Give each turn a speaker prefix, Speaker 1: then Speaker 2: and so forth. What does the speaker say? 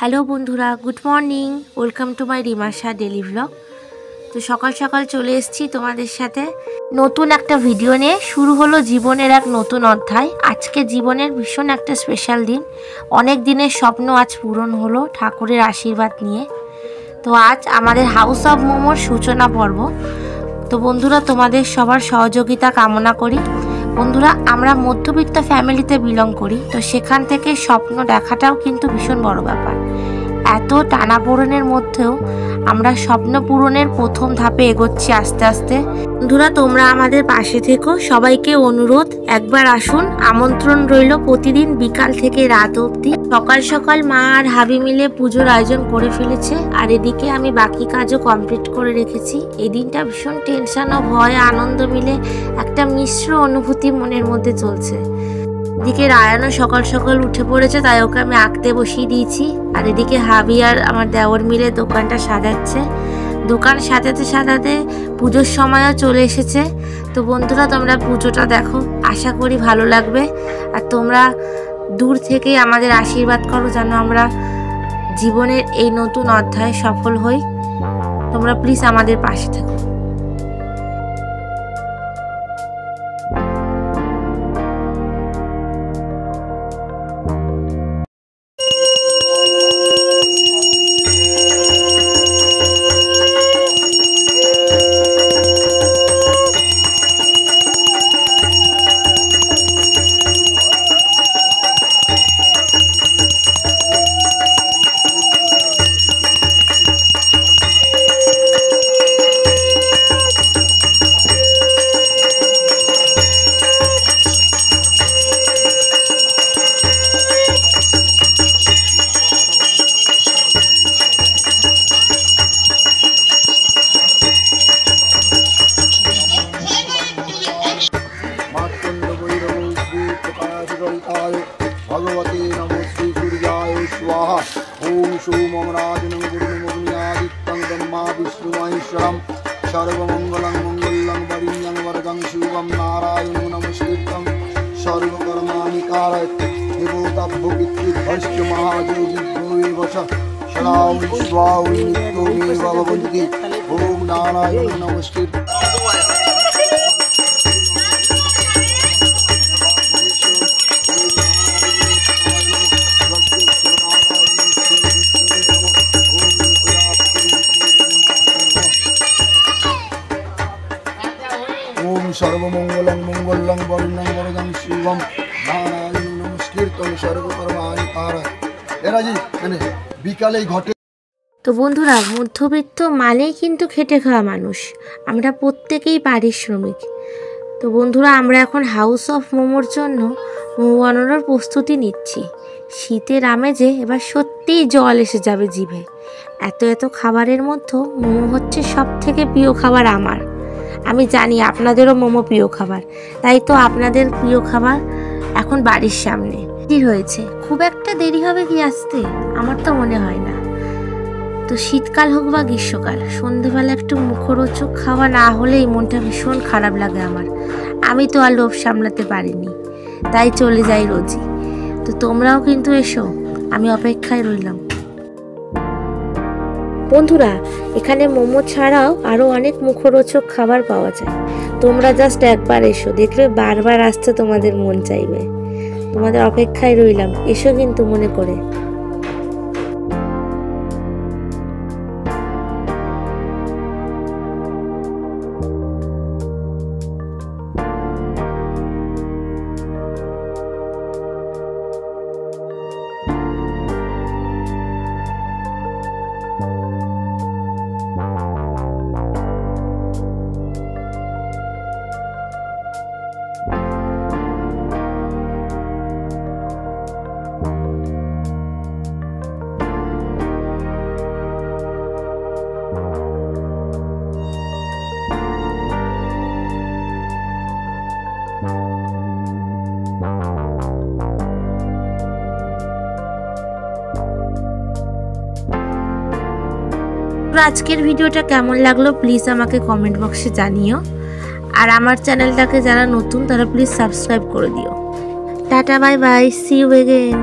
Speaker 1: Hello বন্ধুরা, good morning. Welcome to my Rimasha daily vlog. তো সকাল সকাল চলে এসেছি তোমাদের সাথে নতুন একটা ভিডিও নিয়ে। শুরু হলো জীবনের এক নতুন অধ্যায়। আজকে জীবনের ভীষণ একটা স্পেশাল দিন। অনেক দিনের স্বপ্ন আজ পূরণ হলো ঠাকুরের আশীর্বাদ নিয়ে। তো আজ আমাদের হাউস অফ মোমোর সূচনা পর্ব। তো বন্ধুরা, তোমাদের সবার সহযোগিতা কামনা করি। বন্ধুরা, আমরা মধ্যবিত্ত ফ্যামিলিতে বিলং করি, তো সেখান থেকে স্বপ্ন দেখাটাও কিন্তু ভীষণ বড় ব্যাপার। এত টানাপোড়েনের মধ্যেও আমরা স্বপ্ন পূরণের প্রথম ধাপে এগোচ্ছি আস্তে আস্তে। বন্ধুরা, তোমরা আমাদের পাশে থেকো। সবাইকে অনুরোধ, একবার আসুন। আমন্ত্রণ রইল প্রতিদিন বিকাল থেকে রাত অবধি। সকাল সকাল মা আর হাবি মিলে পুজোর আয়োজন করে ফেলেছে, আর এদিকে আমি বাকি কাজও কমপ্লিট করে রেখেছি। এই দিনটা ভীষণ টেনশন ও ভয় আনন্দ মিলে একটা মিশ্র অনুভূতি মনের মধ্যে চলছে। এদিকে রায়ানও সকাল সকাল উঠে পড়েছে, তাই ওকে আমি আঁকতে বসিয়ে দিয়েছি। আর এদিকে হাবি আর আমার দেওর মিলে দোকানটা সাজাচ্ছে। দোকান সাজাতে সাজাতে পুজোর সময়ও চলে এসেছে। তো বন্ধুরা, তোমরা পুজোটা দেখো, আশা করি ভালো লাগবে। আর তোমরা দূর থেকেই আমাদের আশীর্বাদ করো যেন আমরা জীবনের এই নতুন অধ্যায়ে সফল হই। তোমরা প্লিজ আমাদের পাশে থেকো।
Speaker 2: भगवते नमो श्री सूर्याय स्वाहा। ओम सोमं राजनं गुरुमग्नियादित्यं ब्रह्मा विष्णु महेश्वरं सर्वमंगलं मंगलं वरिण्यं वरदं शिवं नारायणं नमस्कृतं सर्वकर्माणि कारयते देवताभ्युपितृभ्यश्च महायोगिभ्यो वश सदा विश्वावि नित्यमेव भवन्ति। ओम नारायणं नमस्कृतं। सर्वमंगलं मंगलं वरुणं वरदं शिवं नारायणं नमस्कृतं सर्वकर्माणि कारयते। এরা জি মানে বিকালে ঘটে।
Speaker 1: তো বন্ধুরা, মধ্যবিত্ত মানেই কিন্তু খেটে খাওয়া মানুষ। আমরা প্রত্যেকেই পারিশ্রমিক। তো বন্ধুরা, আমরা এখন হাউস অফ মোমোর জন্য মোমো বানানোর প্রস্তুতি নিচ্ছি। শীতের আমেজে এবার সত্যিই জল এসে যাবে জিভে। এত এত খাবারের মধ্যে মোমো হচ্ছে সব থেকে প্রিয় খাবার আমার। আমি জানি আপনাদেরও মোমো প্রিয় খাবার, তাই তো আপনাদের প্রিয় খাবার এখন বাড়ির সামনে হয়েছে। খুব একটা দেরি হবে কি আসতে? আমার তো মনে হয় না। তো শীতকাল হোক বা গ্রীষ্মকাল, সন্ধেবেলা একটু মুখরোচক খাওয়া না হলেই মনটা ভীষণ খারাপ লাগে আমার। আমি তো আর লোভ সামলাতে পারিনি, তাই চলে যাই রোজই। তো তোমরাও কিন্তু এসো, আমি অপেক্ষায় রইলাম। বন্ধুরা, এখানে মোমো ছাড়াও আরও অনেক মুখরোচক খাবার পাওয়া যায়। তোমরা জাস্ট একবার এসো, দেখবে বারবার আসতে তোমাদের মন চাইবে। তোমাদের অপেক্ষায় রইলাম, এসো কিন্তু মনে করে। আজকের ভিডিওটা কেমন লাগলো প্লিজ আমাকে কমেন্ট বক্সে জানিও। আর আমার চ্যানেলটাকে যারা নতুন তারা প্লিজ সাবস্ক্রাইব করে দিও। Tata, bye bye, see you again.